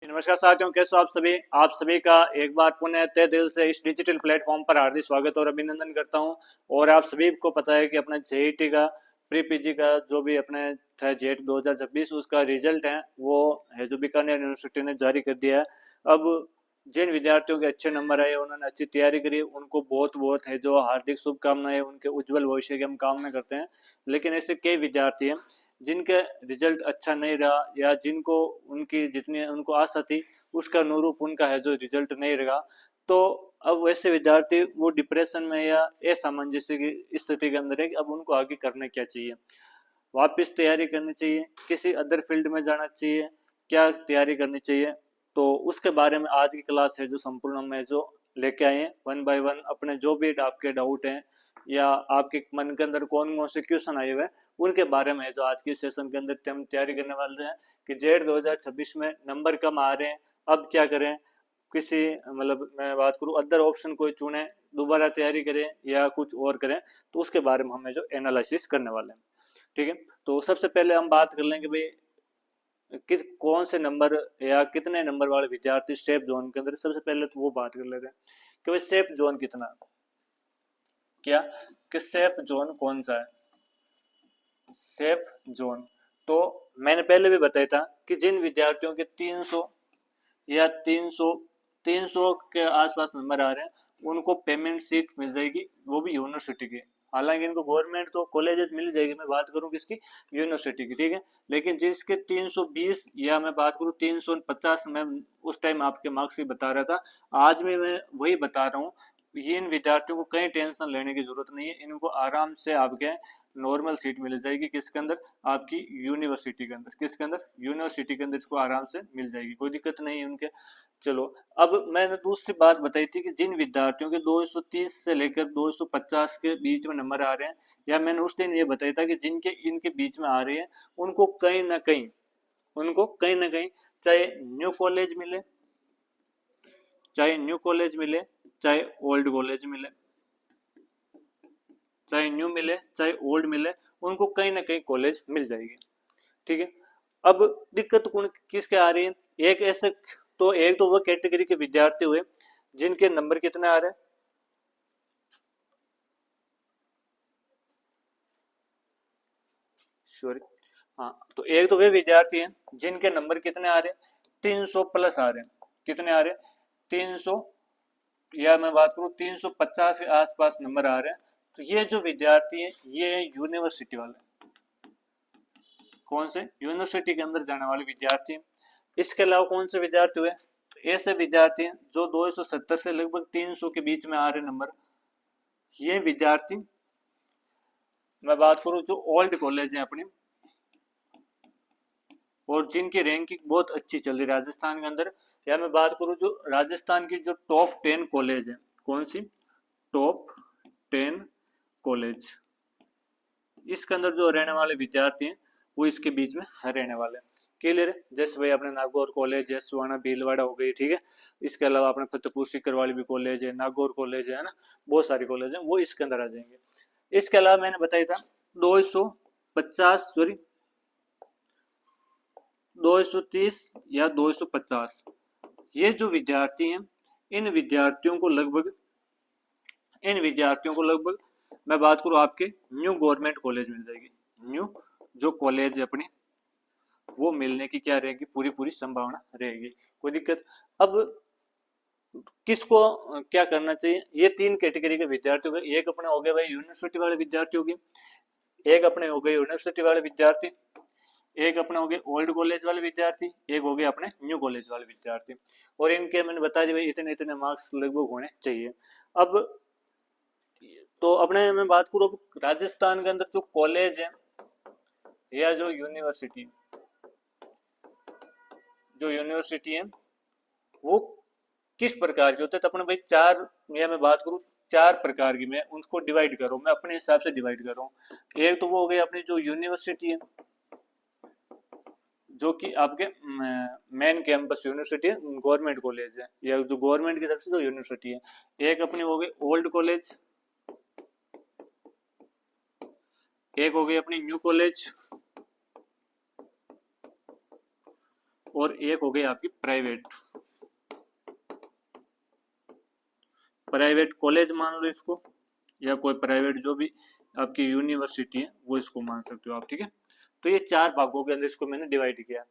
नमस्कार साथियों, कैसे हो आप सभी का एक बार पुनः तहे दिल से इस डिजिटल प्लेटफॉर्म पर हार्दिक स्वागत और अभिनंदन करता हूं। और आप सभी को पता है कि अपना जेईटी का प्री पीजी का जो भी अपने था जेट 2026 उसका रिजल्ट है वो है जो बीकानेर यूनिवर्सिटी ने जारी कर दिया है। अब जिन विद्यार्थियों के अच्छे नंबर आए, उन्होंने अच्छी तैयारी करी, उनको बहुत बहुत है जो हार्दिक शुभकामनाएं, उनके उज्जवल भविष्य की हम कामना करते हैं। लेकिन ऐसे कई विद्यार्थी हैं जिनका रिजल्ट अच्छा नहीं रहा, या जिनको उनकी जितनी उनको आशा थी उसका अनुरूप उनका है जो रिजल्ट नहीं रहा। तो अब वैसे विद्यार्थी वो डिप्रेशन में या असामंजस्य की स्थिति के अंदर है कि अब उनको आगे करना क्या चाहिए। वापस तैयारी करनी चाहिए, किसी अदर फील्ड में जाना चाहिए, क्या तैयारी करनी चाहिए। तो उसके बारे में आज की क्लास है जो संपूर्ण हम जो लेके आए हैं वन बाय वन, अपने जो भी आपके डाउट हैं या आपके मन के अंदर कौन कौन से क्वेश्चन आए हुए हैं उनके बारे में जो आज की सेशन के अंदर हम तैयारी करने वाले हैं कि जेड 2026 में नंबर कम आ रहे हैं, अब क्या करें। किसी मतलब मैं बात करूं अदर ऑप्शन कोई चुने, दोबारा तैयारी करें या कुछ और करें, तो उसके बारे में हमें जो एनालिसिस करने वाले हैं। ठीक है, तो सबसे पहले हम बात कर लेंगे भाई कि कौन से नंबर या कितने नंबर वाले विद्यार्थी सेफ जोन के अंदर। सबसे पहले तो वो बात कर लेते हैं कि भाई सेफ जोन कितना, क्या कि सेफ जोन कौन सा है। सेफ जोन तो मैंने पहले भी बताया था कि जिन विद्यार्थियों के 300 या 300 के आसपास नंबर आ रहे हैं उनको पेमेंट सीट मिल जाएगी, वो भी यूनिवर्सिटी की। हालांकि इनको गवर्नमेंट तो कॉलेजेस मिल जाएगी, मैं बात करूं किसकी, यूनिवर्सिटी की। ठीक है, लेकिन जिसके 320 या मैं बात करूं 350, मैं उस टाइम आपके मार्क्स ही बता रहा था, आज में मैं वही बता रहा हूँ। ये इन विद्यार्थियों को कहीं टेंशन लेने की जरूरत नहीं है, इनको आराम से आपके नॉर्मल सीट मिल जाएगी। किसके अंदर, आपकी यूनिवर्सिटी के अंदर। किसके अंदर, यूनिवर्सिटी के अंदर इसको आराम से मिल जाएगी, कोई दिक्कत नहीं है उनके। चलो, अब मैंने दूसरी बात बताई थी कि जिन विद्यार्थियों के 230 से लेकर 250 के बीच में नंबर आ रहे हैं, या मैंने उस दिन ये बताया था कि जिनके इनके बीच में आ रहे हैं उनको कहीं ना कहीं, चाहे न्यू कॉलेज मिले, चाहे न्यू कॉलेज मिले, चाहे ओल्ड कॉलेज मिले, चाहे न्यू मिले चाहे ओल्ड मिले, उनको कहीं ना कहीं कॉलेज मिल जाएगी। ठीक है, अब दिक्कत कौन किसके आ रही है। एक ऐसे, तो एक तो वो कैटेगरी के विद्यार्थी हुए जिनके नंबर कितने आ रहे हैं, सॉरी, हाँ, तो एक तो वे विद्यार्थी हैं जिनके नंबर कितने आ रहे हैं, 300 प्लस आ रहे हैं। कितने आ रहे हैं, 300, या मैं बात करूं 350 के आसपास नंबर आ रहे हैं। तो ये जो विद्यार्थी हैं ये यूनिवर्सिटी वाले, कौन से, यूनिवर्सिटी के अंदर जाने वाले विद्यार्थी हैं। इसके अलावा कौन से विद्यार्थी हुए, तो ऐसे विद्यार्थी हैं जो 270 से लगभग 300 के बीच में आ रहे नंबर। ये विद्यार्थी, मैं बात करूं जो ओल्ड कॉलेज है अपनी, और जिनकी रैंकिंग बहुत अच्छी चल रही है राजस्थान के अंदर, या मैं बात करूं जो राजस्थान की जो टॉप 10 कॉलेज है, कौन सी, टॉप 10 कॉलेज, इसके अंदर जो रहने वाले विद्यार्थी हैं वो इसके बीच में रहने वाले हैं। क्लियर है, जैसे भाई अपने नागौर कॉलेज है, सुहाना भीलवाड़ा हो गई, ठीक है। इसके अलावा अपने फतेहपुर सीकर वाली भी कॉलेज है, नागौर कॉलेज है ना, बहुत सारी कॉलेज है, वो इसके अंदर आ जाएंगे। इसके अलावा मैंने बताया था 250, सॉरी 230 या 250, ये जो विद्यार्थी हैं इन विद्यार्थियों को लगभग, मैं बात करूं आपके न्यू गवर्नमेंट कॉलेज मिल जाएगी। न्यू जो कॉलेज है अपनी, वो मिलने की क्या रहेगी, पूरी पूरी संभावना रहेगी, कोई दिक्कत। अब किसको क्या करना चाहिए, ये तीन कैटेगरी के विद्यार्थियों के, एक अपने हो गए भाई यूनिवर्सिटी वाले विद्यार्थियों की, एक अपने हो गए यूनिवर्सिटी वाले विद्यार्थी, एक अपने हो गए ओल्ड कॉलेज वाले विद्यार्थी, एक हो गए अपने न्यू कॉलेज वाले विद्यार्थी। और इनके मैंने बता दिया भाई इतने इतने मार्क्स लगभग होने चाहिए। अब तो अपने मैं बात करूँ राजस्थान के अंदर जो कॉलेज है या जो यूनिवर्सिटी है वो किस प्रकार के होते हैं, तो अपने भाई चार, या मैं बात करूँ चार प्रकार की, मैं उनको डिवाइड कर रहा हूँ, मैं अपने हिसाब से डिवाइड कर रहा हूँ। एक तो वो हो गई अपनी जो यूनिवर्सिटी है, जो कि आपके मेन कैंपस यूनिवर्सिटी है, गवर्नमेंट कॉलेज है, या जो गवर्नमेंट की तरफ से जो यूनिवर्सिटी है। एक अपनी हो गई ओल्ड कॉलेज, एक हो गई अपनी न्यू कॉलेज, और एक हो गई आपकी प्राइवेट। प्राइवेट कॉलेज मान लो इसको, या कोई प्राइवेट जो भी आपकी यूनिवर्सिटी है वो इसको मान सकते हो आप, ठीक है। तो ये चार भागों के अंदर इसको मैंने डिवाइड किया।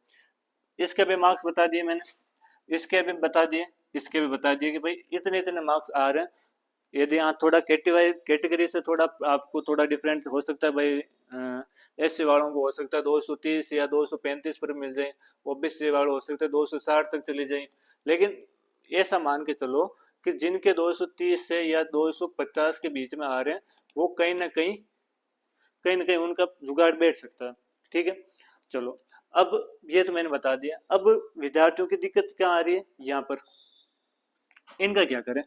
इसके भी मार्क्स बता दिए मैंने, इसके भी बता दिए, इसके भी बता दिए कि भाई इतने इतने मार्क्स आ रहे हैं। यदि यहाँ थोड़ा कैटेगरी से थोड़ा आपको थोड़ा डिफरेंट हो सकता है भाई, एससी वालों को हो सकता है 230 या 235 पर मिल जाए, ओबीसी वालों हो सकता है 260 तक चली जाए। लेकिन ऐसा मान के चलो कि जिनके 230 से या 250 के बीच में आ रहे हैं वो कहीं ना कहीं उनका जुगाड़ बैठ सकता है, ठीक है। चलो, अब ये तो मैंने बता दिया। अब विद्यार्थियों की दिक्कत क्या आ रही है यहाँ पर, इनका क्या करें।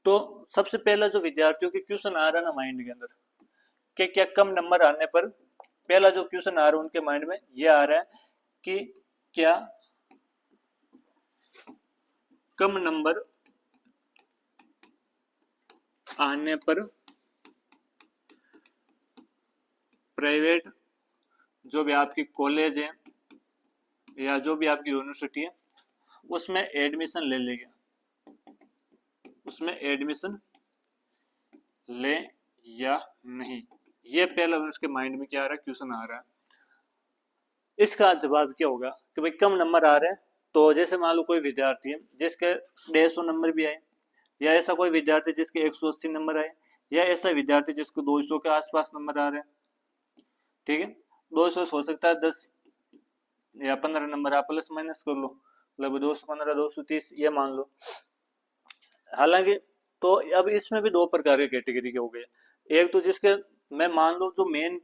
तो सबसे पहला जो विद्यार्थियों के क्वेश्चन आ रहा है ना माइंड के अंदर, कि क्या कम नंबर आने पर, पहला जो क्वेश्चन आ रहा है उनके माइंड में ये आ रहा है कि क्या कम नंबर आने पर प्राइवेट जो भी आपकी कॉलेज है या जो भी आपकी यूनिवर्सिटी है उसमें एडमिशन ले लेगा, उसमें एडमिशन ले या नहीं। ये पहला उसके माइंड में क्या आ रहा है, क्वेश्चन आ रहा है। इसका जवाब क्या होगा कि भाई कम नंबर आ रहे हैं, तो जैसे मान लो कोई विद्यार्थी है जिसके 150 नंबर भी आए, या ऐसा कोई विद्यार्थी जिसके 180 नंबर आए, या ऐसा विद्यार्थी जिसको 200 के आसपास नंबर आ रहे हैं, ठीक है। 200 हो सकता है 10 या 15 नंबर, आप प्लस माइनस कर लो, मतलब 215 230 ये मान लो। हालांकि तो अब इसमें भी दो प्रकार के कैटेगरी के हो गए। एक तो जिसके मैं मान लो जो मेन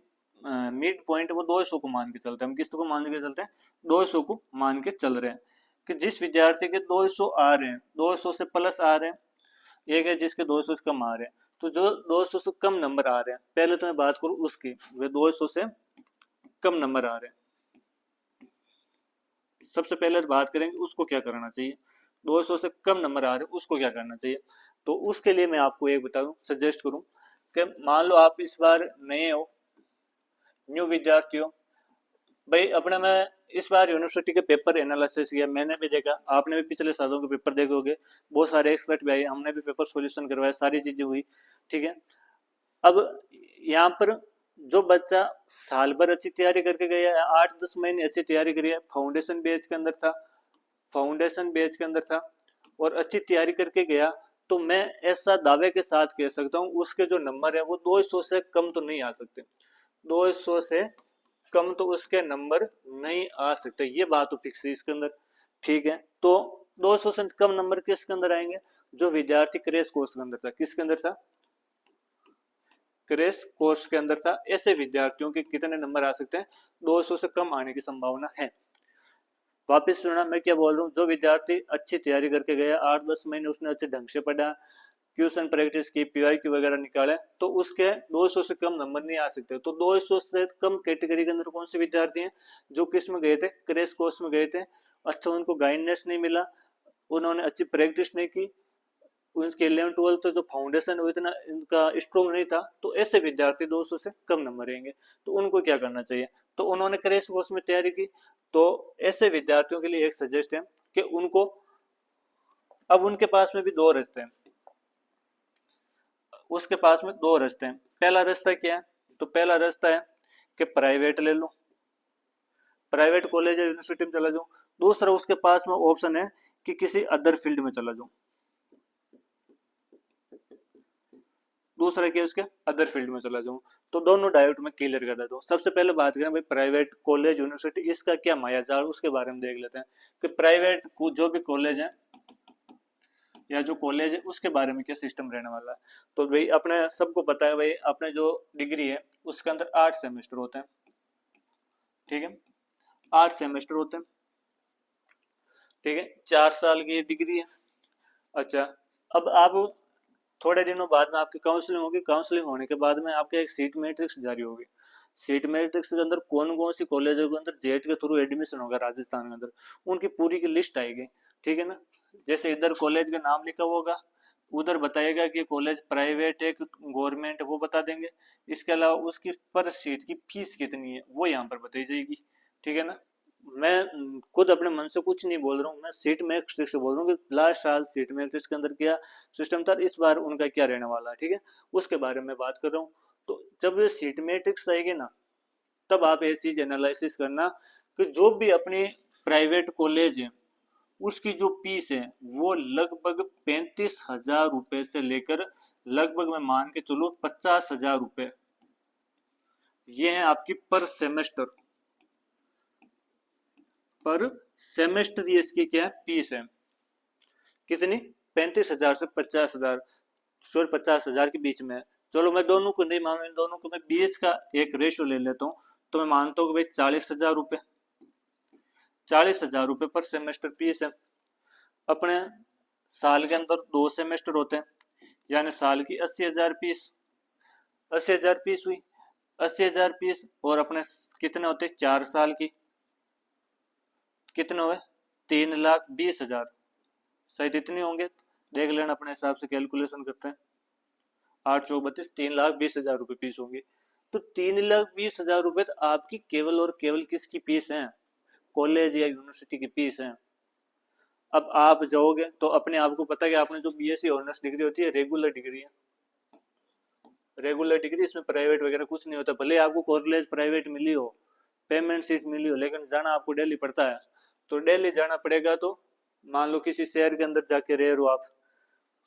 मिड पॉइंट वो 200 को मान के चलते हैं, हम किस को मान के चलते हैं, 200 को मान के चल रहे हैं कि जिस विद्यार्थी के 200 आ रहे हैं, 200 से प्लस आ रहे हैं, एक है जिसके 200 से कम आ रहे हैं। तो जो 200 से कम नंबर आ रहे हैं, पहले तो मैं बात करूं उसकी, वे 200 से कम नंबर आ रहे हैं, सबसे पहले बात करेंगे उसको क्या करना चाहिए। 200 से कम नंबर आ रहे हैं उसको क्या करना चाहिए। तो उसके लिए मैं आपको एक बता दूं, सजेस्ट करूं कि मान लो आप इस बार नए हो, न्यू विद्यार्थी हो भाई, अपने में इस बार यूनिवर्सिटी के पेपर एनालिसिस किया, मैंने भी देखा, आपने भी पिछले सालों के पेपर देखे होंगे, बहुत सारे एक्सपर्ट भी आए, हमने भी पेपर सॉल्यूशन करवाया, सारी चीजें हुई, ठीक है। अब यहाँ पर जो बच्चा साल भर अच्छी तैयारी करके गया है, 8-10 महीने अच्छी तैयारी करी है, फाउंडेशन बैच के अंदर था, फाउंडेशन बैच के अंदर था और अच्छी तैयारी करके गया, तो मैं ऐसा दावे के साथ कह सकता हूँ उसके जो नंबर है वो 200 से कम तो नहीं आ सकते, 200 से कम तो उसके नंबर नहीं आ सकते, ये बात तो फिक्स है इसके अंदर, ठीक है। तो 200 से कम नंबर किसके अंदर आएंगे, जो विद्यार्थी क्रैश कोर्स के अंदर था, किसके अंदर था, क्रैश कोर्स के अंदर था, ऐसे विद्यार्थियों के कितने नंबर आ सकते हैं, 200 से कम आने की संभावना है। वापस सुना मैं क्या बोल रहा हूँ, जो विद्यार्थी अच्छी तैयारी करके गया, 8-10 महीने उसने अच्छे ढंग से पढ़ा, क्वेश्चन प्रैक्टिस की, पीवाईक्यू वगैरह निकाले, तो उसके 200 से कम नंबर नहीं आ सकते। तो 200 से कम कैटेगरी के अंदर कौन से विद्यार्थी हैं, जो किस में गए थे, क्रैश कोर्स में गए थे, अच्छा उनको गाइडेंस नहीं मिला, उन्होंने अच्छी प्रैक्टिस नहीं की, उनके 11-12 तो जो फाउंडेशन वो इतना इनका स्ट्रॉन्ग नहीं था, तो ऐसे विद्यार्थी 200 से कम नंबर रहेंगे। तो उनको क्या करना चाहिए, तो उन्होंने क्रैश कोर्स में तैयारी की, तो ऐसे विद्यार्थियों के लिए एक सजेस्ट है कि उनको, अब उनके पास में भी दो रास्ते हैं, उसके पास में दो रास्ते हैं। पहला रास्ता क्या है, तो पहला रास्ता है कि प्राइवेट ले लो, प्राइवेट कॉलेज या यूनिवर्सिटी में चला जाओ। दूसरा उसके पास में ऑप्शन है कि किसी अदर फील्ड में चला जाओ, दूसरा क्या उसके अदर फील्ड में चला जाऊं। तो दोनों डायरेक्ट में क्लियर कर देता हूँ। सबसे पहले बात करें भाई प्राइवेट कॉलेज यूनिवर्सिटी, इसका क्या मायाजाल, उसके बारे में देख लेते हैं कि प्राइवेट जो भी कॉलेज है या जो कॉलेज है उसके बारे में क्या सिस्टम रहने वाला है। तो भाई अपने सबको पता है भाई, अपने जो डिग्री है उसके अंदर 8 सेमेस्टर होते हैं, ठीक है, 8 सेमेस्टर होते हैं, ठीक है, 4 साल की डिग्री है। अच्छा, अब आप थोड़े दिनों बाद में आपकी काउंसलिंग होगी, काउंसलिंग होने के बाद में आपके एक सीट मैट्रिक्स जारी होगी, सीट मैट्रिक्स के अंदर कौन कौन सी कॉलेजों के अंदर जेट के थ्रू एडमिशन होगा राजस्थान के अंदर, उनकी पूरी की लिस्ट आएगी, ठीक है ना। जैसे इधर कॉलेज का नाम लिखा होगा, उधर बताएगा कि कॉलेज प्राइवेट है गवर्नमेंट है वो बता देंगे, इसके अलावा उसकी पर सीट की फीस कितनी है वो यहाँ पर बताई जाएगी, ठीक है ना। मैं खुद अपने मन से कुछ नहीं बोल रहा हूँ, मैं सीट मैट्रिक्स से बोल रहा हूँ कि लास्ट साल सीट मैट्रिक्स के अंदर क्या सिस्टम था, इस बार उनका क्या रहने वाला है, ठीक है, उसके बारे में बात कर रहा हूँ। तो जब ये सीट मैट्रिक्स आएगी ना, तब आप ये चीज एनालिसिस करना कि जो भी अपनी प्राइवेट कॉलेज है उसकी जो फीस है वो लगभग 35,000 रुपए से लेकर लगभग मैं मान के चलो 50,000 रुपए, ये है आपकी पर सेमेस्टर ये इसकी क्या है फीस है, कितनी, 35,000 से 50,000, सॉरी 50,000 के बीच में है। चलो मैं दोनों को नहीं मानू, इन दोनों को मैं बीच का एक रेशियो ले लेता हूँ, तो मैं मानता हूँ कि भाई 40,000 रुपये, 40,000 रुपये पर सेमेस्टर फीस है। अपने साल के अंदर 2 सेमेस्टर होते हैं, यानी साल की 80,000 फीस, 80,000 फीस हुई, 80,000 फीस, और अपने कितने होते हैं 4 साल की, कितने हुए 3,20,000, शायद इतने होंगे, देख लेना अपने हिसाब से कैलकुलेशन करते हैं, 8 चौक 32, 3,20,000 रुपये फीस होंगी। तो 3,20,000 रुपये तो आपकी केवल और केवल किसकी फीस है, कॉलेज या यूनिवर्सिटी की फीस है। अब आप जाओगे तो अपने आप को पता है कि आपने जो बीएससी ऑनर्स डिग्री होती है रेगुलर डिग्री है, रेगुलर डिग्री, इसमें प्राइवेट वगैरह कुछ नहीं होता, भले आपको कॉलेज प्राइवेट मिली हो, पेमेंट सीट मिली हो, लेकिन जाना आपको डेली पड़ता है। तो डेली जाना पड़ेगा, तो मान लो किसी शहर के अंदर जाके रह रहे हो आप,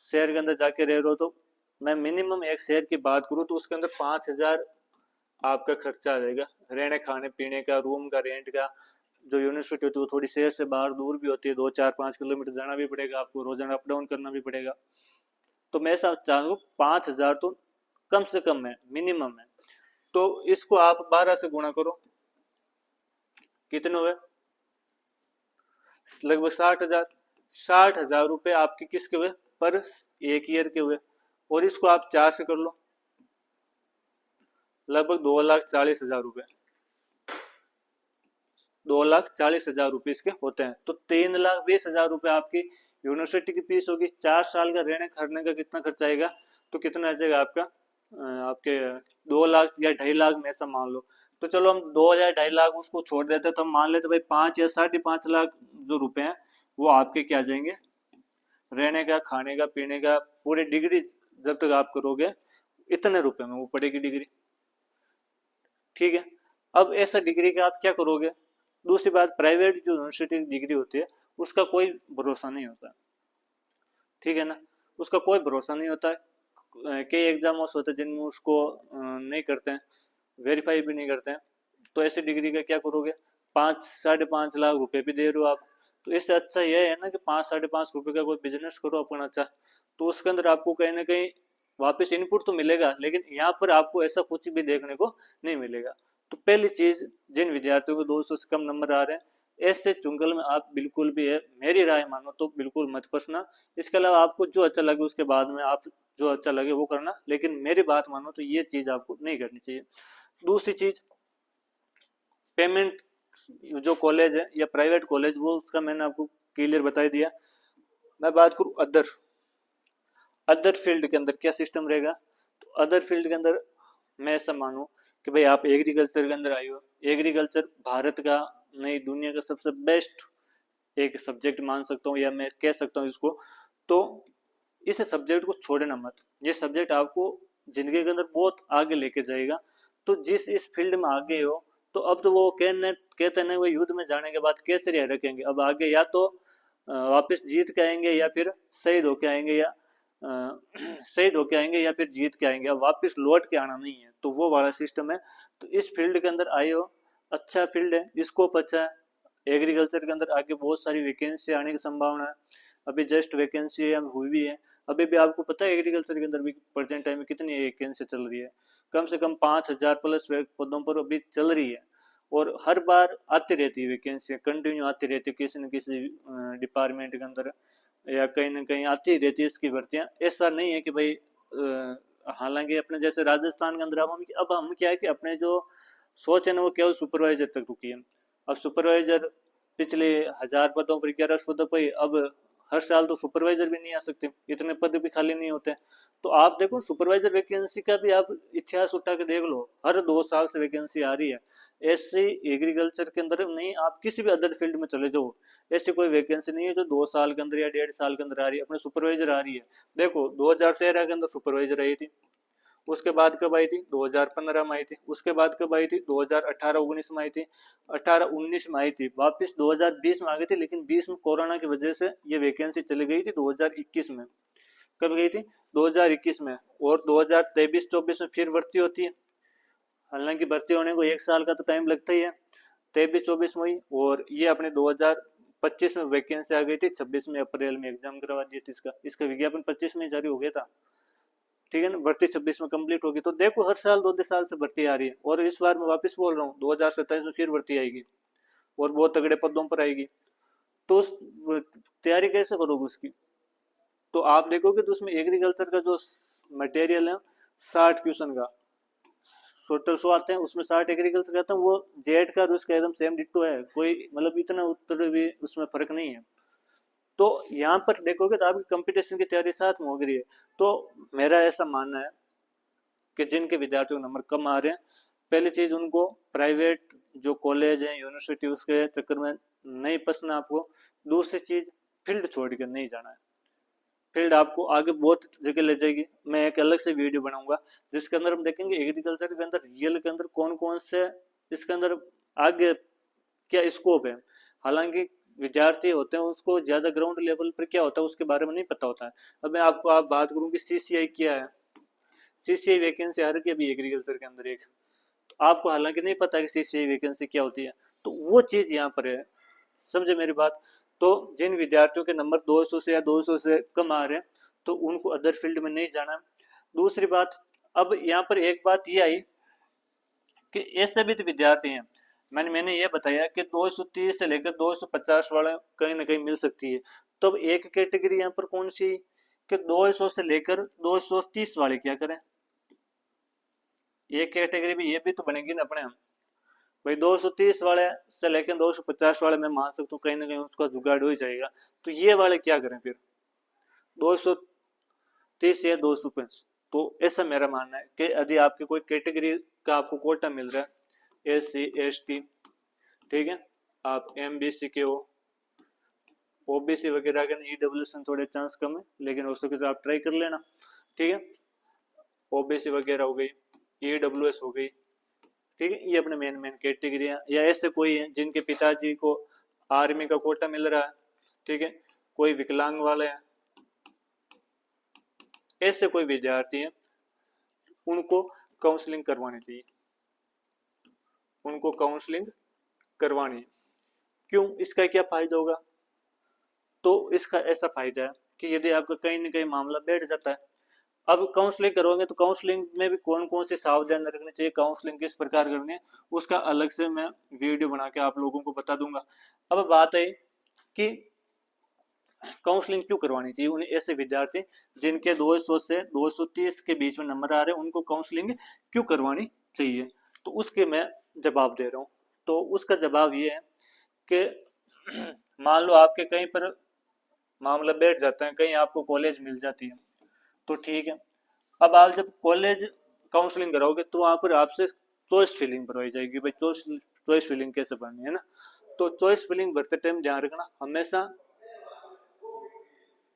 शहर के अंदर जाके रह रहे हो, तो मैं मिनिमम एक शहर की बात करूँ तो उसके अंदर 5,000 आपका खर्चा आ जाएगा, रहने खाने पीने का, रूम का रेंट का। जो यूनिवर्सिटी होती है वो थोड़ी शहर से बाहर दूर भी होती है, 2 4 5 किलोमीटर जाना भी पड़ेगा आपको, रोजाना अप डाउन करना भी पड़ेगा। तो मैं ऐसा चाहूँ 5,000 तो कम से कम है, मिनिमम है। तो इसको आप 12 से गुणा करो, कितने हुए, लगभग 60,000, 60,000 रुपये आपके किसके हुए, पर एक ईयर के हुए। और इसको आप 4 से कर लो, लगभग 2,40,000 रुपये, 2,40,000 रुपये इसके होते हैं। तो 3,20,000 रुपये आपकी यूनिवर्सिटी की फीस होगी, 4 साल का रहने खाने का कितना खर्चा आएगा, तो कितना आ जाएगा आपका, आपके 2 लाख या 2.5 लाख में ऐसा मान लो। तो चलो हम 2 या 2.5 लाख उसको छोड़ देते, तो हम मान लेते भाई 5 या 5.5 लाख जो रुपए हैं वो आपके क्या जाएंगे, रहने का खाने का पीने का, पूरी डिग्री जब तक आप करोगे इतने रुपए में वो पड़ेगी डिग्री, ठीक है। अब ऐसा डिग्री का आप क्या करोगे। दूसरी बात, प्राइवेट जो यूनिवर्सिटी डिग्री होती है उसका कोई भरोसा नहीं होता, ठीक है ना, उसका कोई भरोसा नहीं होता है। कई एग्जाम्स होते हैं जिनमें उसको नहीं करते हैं, वेरीफाई भी नहीं करते हैं। तो ऐसी डिग्री का क्या करोगे, 5 साढ़े 5 लाख रुपए भी दे रहे हो आप। तो इससे अच्छा यह है ना कि 5 साढ़े 5 रुपए का कोई बिजनेस करो अपना अच्छा, तो उसके अंदर आपको कहीं ना कहीं वापस इनपुट तो मिलेगा, लेकिन यहाँ पर आपको ऐसा कुछ भी देखने को नहीं मिलेगा। तो पहली चीज, जिन विद्यार्थियों को 200 से कम नंबर आ रहे हैं, ऐसे चुंगल में आप बिल्कुल भी है, मेरी राय मानो तो बिल्कुल मत फंसना। इसके अलावा आपको जो अच्छा लगे उसके बाद में आप जो अच्छा लगे वो करना, लेकिन मेरी बात मानो तो ये चीज आपको नहीं करनी चाहिए। दूसरी चीज, पेमेंट, जो कॉलेज है या प्राइवेट कॉलेज वो उसका मैंने आपको क्लियर बता ही दिया। मैं बात करूं अदर, अदर फील्ड के अंदर क्या सिस्टम रहेगा। तो अदर फील्ड के अंदर मैं ऐसा मानूं कि भाई आप एग्रीकल्चर के अंदर आए हो, एग्रीकल्चर भारत का नहीं दुनिया का सबसे बेस्ट एक सब्जेक्ट मान सकता हूँ, या मैं कह सकता हूँ इसको। तो इस सब्जेक्ट को छोड़ना मत, ये सब्जेक्ट आपको जिंदगी के अंदर बहुत आगे लेके जाएगा। तो जिस इस फील्ड में आगे हो, तो अब तो वो कहते हैं वो युद्ध में जाने के बाद केसरिया रखेंगे, अब आगे या तो वापस जीत के आएंगे या फिर शहीद होके आएंगे, या शहीद होके आएंगे या फिर जीत के आएंगे, अब वापस लौट के आना नहीं है, तो वो वाला सिस्टम है। तो इस फील्ड के अंदर आए हो, अच्छा फील्ड है, स्कोप अच्छा है, एग्रीकल्चर के अंदर आगे बहुत सारी वैकेंसी आने की संभावना है। अभी जस्ट वैकेंसी हुई भी है, अभी भी आपको पता है एग्रीकल्चर के अंदर भी प्रेजेंट टाइम में कितनी वैकेंसी चल रही है, कम से कम 5,000 प्लस पदों पर अभी चल रही है। और हर बार आती रहती है वैकेंसी, कंटिन्यू आती रहती है, किसी न किसी डिपार्टमेंट के अंदर या कहीं ना कहीं आती रहती है इसकी भर्तियां। ऐसा नहीं है कि भाई हालांकि अपने जैसे राजस्थान के अंदर अब हम क्या है कि अपने जो सोच है ना वो केवल सुपरवाइजर तक रुकी है। अब सुपरवाइजर पिछले 1,000 पदों पर 1100 पदों पर, अब हर साल तो सुपरवाइजर भी नहीं आ सकते, इतने पद भी खाली नहीं होते। तो आप देखो सुपरवाइजर वैकेंसी का भी आप इतिहास उठा के देख लो, हर 2 साल से वैकेंसी आ रही है। ऐसे एग्रीकल्चर के अंदर नहीं, आप किसी भी अदर फील्ड में चले जाओ, ऐसी कोई वैकेंसी नहीं है जो 2 साल के अंदर या 1.5 साल के अंदर आ रही है। अपने सुपरवाइजर आ रही है, देखो 2013 के अंदर सुपरवाइजर आई थी, उसके बाद कब आई थी, 2015 में आई थी, उसके बाद कब आई थी, 2018-19 में आई थी, 18-19 में आई थी, वापस 2020 में आ गई थी, लेकिन 20 में कोरोना की वजह से ये वैकेंसी चली गई थी 2021 में। कब गई थी, 2021 में। और 2023-24 में फिर भर्ती होती है, हालांकि भर्ती होने को 1 साल का तो टाइम लगता ही है, 23-24 में हुई। और ये अपने 2025 में वैकेंसी आ गई थी, 26 में अप्रैल में एग्जाम करवा दिया था इसका, इसका विज्ञापन 25 में जारी हो गया था, ठीक है ना, भर्ती 26 में कंप्लीट होगी। तो देखो हर साल 2-2 साल से भर्ती आ रही है, और इस बार मैं वापस बोल रहा हूँ 2027 में फिर भर्ती आएगी, और बहुत तगड़े पदों पर आएगी। तो तैयारी कैसे करोगे उसकी, तो आप देखोगे तो उसमें एग्रीकल्चर का जो मटेरियल है 60 क्वेश्चन का, टोटल 100 आते हैं, उसमें 60 एग्रीकल्चर का आता है, वो जेड का और उसका एकदम सेम डिट्टो है, कोई मतलब इतना उत्तर भी उसमें फर्क नहीं है। तो यहाँ पर देखोगे तो आपकी कंपटीशन की तैयारी साथ में हो गई है। तो मेरा ऐसा मानना है कि जिनके विद्यार्थियों को नंबर कम आ रहे हैं, पहली चीज उनको प्राइवेट जो कॉलेज है यूनिवर्सिटी उसके चक्कर में नहीं फंसना आपको। दूसरी चीज, फील्ड छोड़ कर नहीं जाना है, फील्ड आपको आगे बहुत जगह ले जाएगी। मैं एक अलग से वीडियो बनाऊंगा जिसके अंदर हम देखेंगे एग्रीकल्चर के अंदर रियल के अंदर कौन कौन से इसके अंदर आगे क्या स्कोप है। हालांकि विद्यार्थी होते हैं उसको ज्यादा ग्राउंड लेवल पर क्या होता है उसके बारे में नहीं पता होता है। अब मैं आपको आप बात करूँ कि सीसीआई क्या है, सीसीआई वैकेंसी आ रही है अभी एग्रीकल्चर के अंदर एक, तो आपको हालांकि नहीं पता कि सीसीआई वैकेंसी क्या होती है, तो वो चीज यहाँ पर है, समझे मेरी बात। तो जिन विद्यार्थियों के नंबर 200 से या 200 से कम आ रहे हैं तो उनको अदर फील्ड में नहीं जाना। दूसरी बात, अब यहाँ पर एक बात ये आई कि ऐसे भी तो विद्यार्थी हैं, मैंने ये बताया कि 230 से लेकर 250 वाले कहीं ना कहीं मिल सकती है। तो अब एक कैटेगरी यहाँ पर कौन सी कि 200 से लेकर 230 वाले क्या करें, ये कैटेगरी भी ये भी तो बनेगी ना अपने हम। भाई 230 वाले से लेकर 250 वाले मैं मान सकता हूँ कहीं ना कहीं उसका जुगाड़ हो ही जाएगा, तो ये वाले क्या करें फिर 230 या 250। तो ऐसा मेरा मानना है कि यदि आपकी कोई कैटेगरी का आपको कोटा मिल रहा है, SC ST, ठीक है, आप MBC के हो, OBC वगैरह के EWS में थोड़े चांस कम है, लेकिन हो सके तो आप ट्राई कर लेना, ठीक है। OBC वगैरह हो गई, EWS हो गई, ठीक है, ये अपने मेन मेन कैटेगरी है। या ऐसे कोई है जिनके पिताजी को आर्मी का कोटा मिल रहा है, ठीक है, कोई विकलांग वाले हैं, ऐसे कोई विद्यार्थी हैं उनको काउंसलिंग करवानी चाहिए, उनको काउंसलिंग करवानी है। क्यों, इसका क्या फायदा होगा, तो इसका ऐसा फायदा है कि यदि आपका कहीं ना कहीं मामला बैठ जाता है, अब काउंसलिंग करोगे तो काउंसलिंग में भी कौन कौन से सावधान रखने चाहिए, काउंसलिंग किस प्रकार करनी है, उसका अलग से मैं वीडियो बना के आप लोगों को बता दूंगा। अब बात है कि काउंसलिंग क्यों करवानी चाहिए उन्हें, ऐसे विद्यार्थी जिनके 200 से 230 के बीच में नंबर आ रहे हैं उनको काउंसलिंग क्यों करवानी चाहिए, तो उसके मैं जवाब दे रहा हूँ। तो उसका जवाब ये है कि मान लो आपके कहीं पर मामला बैठ जाता है, कहीं आपको कॉलेज मिल जाती है, तो ठीक है। अब आप जब कॉलेज काउंसलिंग कराओगे तो वहां पर आपसे चॉइस फिलिंग करवाई जाएगी, भाई चॉइस फिलिंग कैसे भरनी है ना। तो चॉइस फिलिंग भरते टाइम ध्यान रखना हमेशा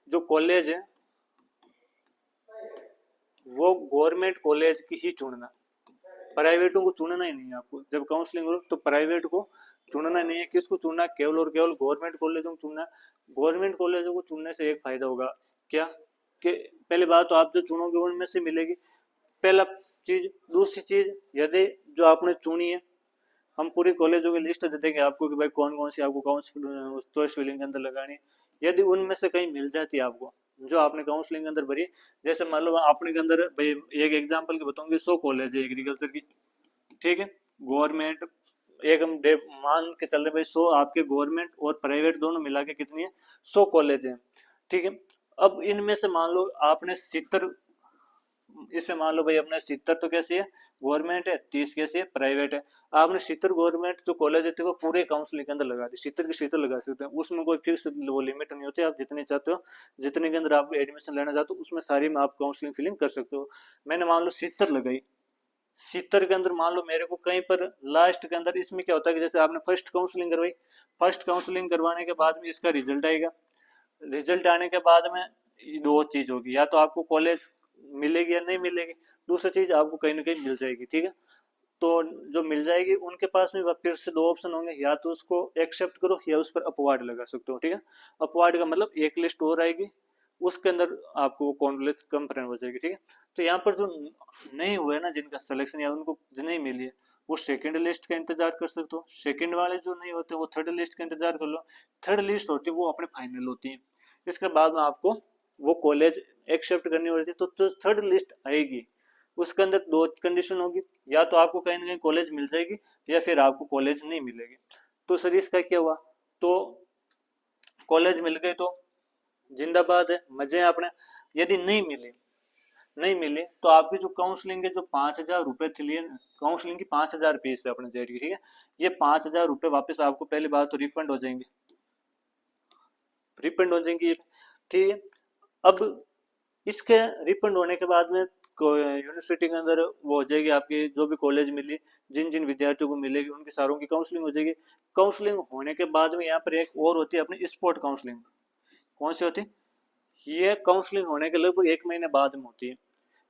जो कॉलेज है वो गवर्नमेंट कॉलेज की ही चुनना, प्राइवेटों को चुनना ही नहीं है आपको। जब काउंसलिंग हो तो प्राइवेट को चुनना नहीं है, किसको चुनना, केवल और केवल गवर्नमेंट कॉलेजों को चुनना। गवर्नमेंट कॉलेजों को चुनने से एक फायदा होगा क्या, कि पहली बात तो आप जो चुनोगे उनमें से मिलेगी, पहला चीज। दूसरी चीज, यदि जो आपने चुनी है, हम पूरी कॉलेजों की लिस्ट दे देंगे आपको कि भाई कौन कौन सी आपको चॉइस फिलिंग के अंदर लगानी है। यदि उनमें से कहीं मिल जाती है आपको जो आपने काउंसलिंग के अंदर भरी, जैसे मान लो आपने के अंदर भाई एक एग्जांपल की बताऊंगी, 100 कॉलेज है एग्रीकल्चर की, ठीक है, गवर्नमेंट एक हम मान के चल रहे भाई 100 आपके गवर्नमेंट और प्राइवेट दोनों मिला के कितनी है, 100 कॉलेज है, ठीक है। अब इनमें से मान लो आपने 70, इसमें मान लो भाई अपने 70 तो कैसी है गवर्नमेंट है, 30 कैसी है प्राइवेट है। आपने 70 गवर्नमेंट जो कॉलेज है वो पूरे काउंसलिंग के अंदर लगा दी, 70 की 70 लगा सकते हैं, उसमें कोई फिक्स वो लिमिट नहीं होती, आप जितने चाहते हो जितने के अंदर आप एडमिशन लेना चाहते हो उसमें सारी में आप काउंसलिंग फिलिंग कर सकते हो। मैंने मान लो 70 लगाई, 70 के अंदर मान लो मेरे को कहीं पर लास्ट के अंदर, इसमें क्या होता है कि जैसे आपने फर्स्ट काउंसलिंग करवाई, फर्स्ट काउंसलिंग करवाने के बाद में इसका रिजल्ट आएगा, रिजल्ट आने के बाद में दो चीज होगी, या तो आपको कॉलेज मिलेगी या नहीं मिलेगी, दूसरी चीज आपको कहीं ना कहीं मिल जाएगी, ठीक है। तो जो मिल जाएगी उनके पास में फिर से दो ऑप्शन होंगे, या तो उसको एक्सेप्ट करो या उस पर अपवाड लगा सकते हो, ठीक है। अपवाड का मतलब एक लिस्ट और आएगी, उसके अंदर आपको कॉलेज कंफर्म हो जाएगी, ठीक है। तो यहाँ पर जो नहीं हुए ना जिनका सिलेक्शन या उनको नहीं मिली है, वो सेकंड लिस्ट का इंतजार कर सकते हो, सेकंड वाले जो नहीं होते वो थर्ड लिस्ट का इंतजार कर लो, थर्ड लिस्ट होती है वो अपने फाइनल होती है, इसके बाद में आपको वो कॉलेज एक्सेप्ट करनी होती है। तो थर्ड लिस्ट आएगी उसके अंदर दो कंडीशन होगी, या तो आपको कहीं ना कहीं कॉलेज मिल जाएगी या फिर आपको कॉलेज नहीं मिलेगी। तो सर इसका क्या हुआ, तो कॉलेज मिल गई तो जिंदाबाद है, मजे हैं अपने। यदि नहीं मिले, नहीं मिले तो आपकी जो काउंसलिंग है, जो 5,000 रुपए थी लिए, काउंसलिंग की 5,000 फीस है अपने जेड की, ठीक है, ये 5,000 रुपए वापस आपको पहली बात तो रिफंड हो जाएंगे, रिफंड हो जाएंगी, ठीक है। अब इसके रिफंड होने के बाद में यूनिवर्सिटी के अंदर वो हो जाएगी आपकी जो भी कॉलेज मिली, जिन जिन विद्यार्थियों को मिलेगी उनके सारों की काउंसलिंग हो जाएगी। काउंसलिंग होने के बाद में यहाँ पर एक और होती है अपनी स्पोर्ट काउंसलिंग। कौन सी होती है, ये काउंसलिंग होने के लगभग 1 महीने बाद में होती है।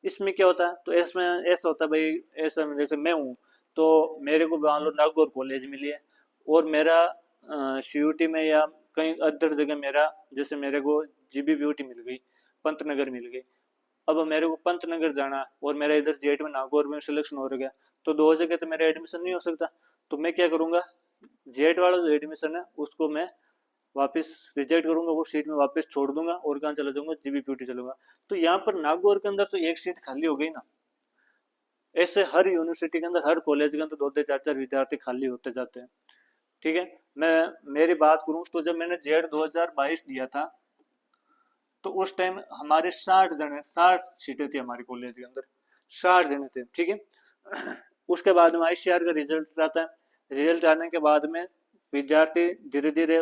इसमें क्या होता है, तो इसमें ऐसा होता है भाई, ऐसा जैसे मैं हूँ तो मेरे को मान लो नागौर कॉलेज मिली है, और मेरा सीयूटी में या कहीं अदर जगह मेरा, जैसे मेरे को जीबी ब्यूटी मिल गई, पंतनगर मिल गई, अब मेरे को पंतनगर जाना और मेरा इधर जेट में नागौर में सिलेक्शन हो गया, तो दो जगह तो मेरा एडमिशन नहीं हो सकता। तो मैं क्या करूंगा, जेट वाला जो एडमिशन है उसको मैं वापस रिजेक्ट करूंगा, वो सीट में वापस छोड़ दूंगा और कहाँ चला जाऊंगा, जीबीपीटी चलूंगा। तो यहाँ पर नागौर के अंदर तो एक सीट खाली हो गई ना, ऐसे हर यूनिवर्सिटी के अंदर, हर कॉलेज के अंदर दो दो चार चार विद्यार्थी खाली होते जाते हैं, ठीक है। मैं मेरी बात करूं तो जब मैंने जेड 2022 दिया था तो उस टाइम हमारे 60 जने, 60 सीटें थी हमारे कॉलेज के अंदर, 60 जने थे, ठीक है। उसके बाद में आईसीआर का रिजल्ट आता है, रिजल्ट आने के बाद में विद्यार्थी धीरे धीरे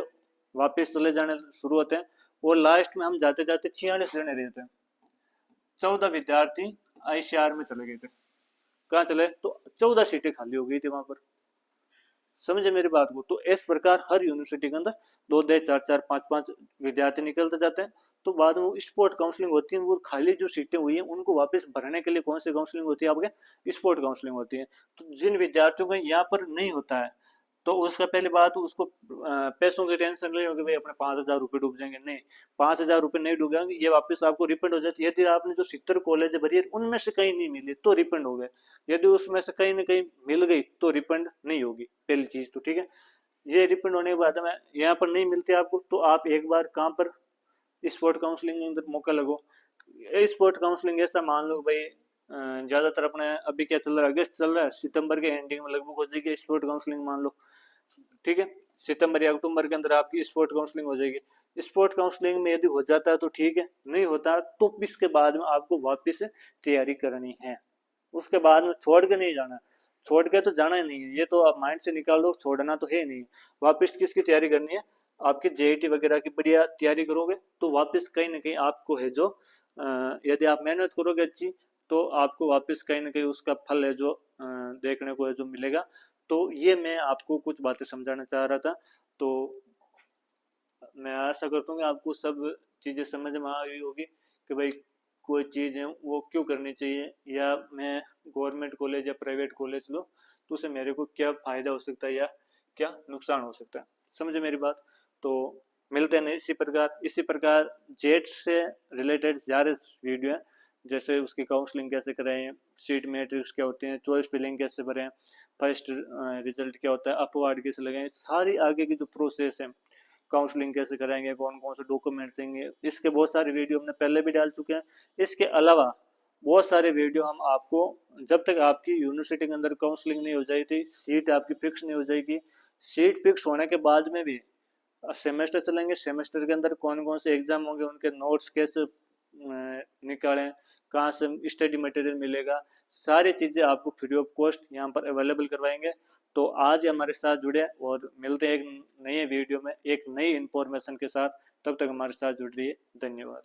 वापस चले जाने शुरू होते हैं, और लास्ट में हम जाते जाते 46 जने रहते हैं, 14 विद्यार्थी आईसीआर में चले गए थे। कहाँ चले, तो 14 सीटें खाली हो गई थी वहां पर, समझे मेरी बात को। तो इस प्रकार हर यूनिवर्सिटी के अंदर दो दो चार चार पांच पांच विद्यार्थी निकलते जाते हैं। तो बाद में वो स्पोर्ट काउंसलिंग होती है, वो खाली जो सीटें हुई हैं उनको वापस भरने के लिए कौन सी काउंसलिंग होती है, आपके स्पोर्ट काउंसलिंग होती है। तो जिन विद्यार्थियों का यहाँ पर नहीं होता है, तो उसका पहली बात उसको पैसों की टेंशन नहीं होगी भाई अपने 5,000 रुपये डूब जाएंगे, नहीं, 5,000 रुपये नहीं डूबेंगे, ये वापस आपको रिफंड हो जाती है। यदि आपने जो 70 कॉलेज भरी है उनमें से कहीं नहीं मिली तो रिफंड हो गए, यदि उसमें से कहीं ना कहीं मिल गई तो रिफंड नहीं होगी, पहली चीज तो, ठीक है। ये रिफंड होने के बाद में यहाँ पर नहीं मिलती आपको, तो आप एक बार कहाँ पर स्पोर्ट काउंसलिंग के अंदर मौका लगो। स्पोर्ट काउंसलिंग ऐसा मान लो भाई, ज्यादातर अपने अभी क्या चल रहा है, अगस्त चल रहा है, सितंबर के एंडिंग में लगभग हो जाएगी स्पोर्ट काउंसलिंग मान लो, ठीक है। सितंबर या अक्टूबर के अंदर आपकी स्पोर्ट काउंसलिंग हो जाएगी। स्पोर्ट काउंसलिंग में यदि हो जाता है तो ठीक है, नहीं होता तो इसके बाद में आपको वापस तैयारी करनी है, उसके बाद में छोड़ के नहीं जाना, छोड़ के तो जाना ही नहीं है, ये तो आप माइंड से निकाल दो, छोड़ना तो है नहीं। वापस किसकी तैयारी करनी है, आपकी जेईटी वगैरह की बढ़िया तैयारी करोगे तो वापस कहीं ना कहीं आपको है जो यदि आप मेहनत करोगे अच्छी, तो आपको वापस कहीं ना कहीं उसका फल है जो देखने को है जो मिलेगा। तो ये मैं आपको कुछ बातें समझाना चाह रहा था। तो मैं आशा करता हूँ कि आपको सब चीज़ें समझ में आ गई होगी कि भाई कोई चीज़ है वो क्यों करनी चाहिए, या मैं गवर्नमेंट कॉलेज या प्राइवेट कॉलेज लो तो उससे मेरे को क्या फ़ायदा हो सकता है या क्या नुकसान हो सकता है, समझे मेरी बात। तो मिलते हैं इसी प्रकार जेट से रिलेटेड ज़्यादा वीडियो है, जैसे उसकी काउंसलिंग कैसे करें, सीट मैट्रिक्स क्या होते हैं, चॉइस फिलिंग कैसे भरें, फर्स्ट रिजल्ट क्या होता है, अपवार्ड कैसे लगाएं, सारी आगे की जो प्रोसेस है, काउंसलिंग कैसे कराएंगे, कौन कौन से डॉक्यूमेंट देंगे, इसके बहुत सारे वीडियो हमने पहले भी डाल चुके हैं। इसके अलावा बहुत सारे वीडियो हम आपको, जब तक आपकी यूनिवर्सिटी के अंदर काउंसलिंग नहीं हो जाएगी, सीट आपकी फिक्स नहीं हो जाएगी, सीट फिक्स होने के बाद में भी सेमेस्टर चलेंगे, सेमेस्टर के अंदर कौन कौन से एग्जाम होंगे, उनके नोट्स कैसे निकालें, कहाँ से स्टडी मटेरियल मिलेगा, सारी चीज़ें आपको फ्री ऑफ कॉस्ट यहाँ पर अवेलेबल करवाएंगे। तो आज हमारे साथ जुड़े और मिलते हैं एक नए वीडियो में एक नई इन्फॉर्मेशन के साथ, तब तक हमारे साथ जुड़ रहिए, धन्यवाद।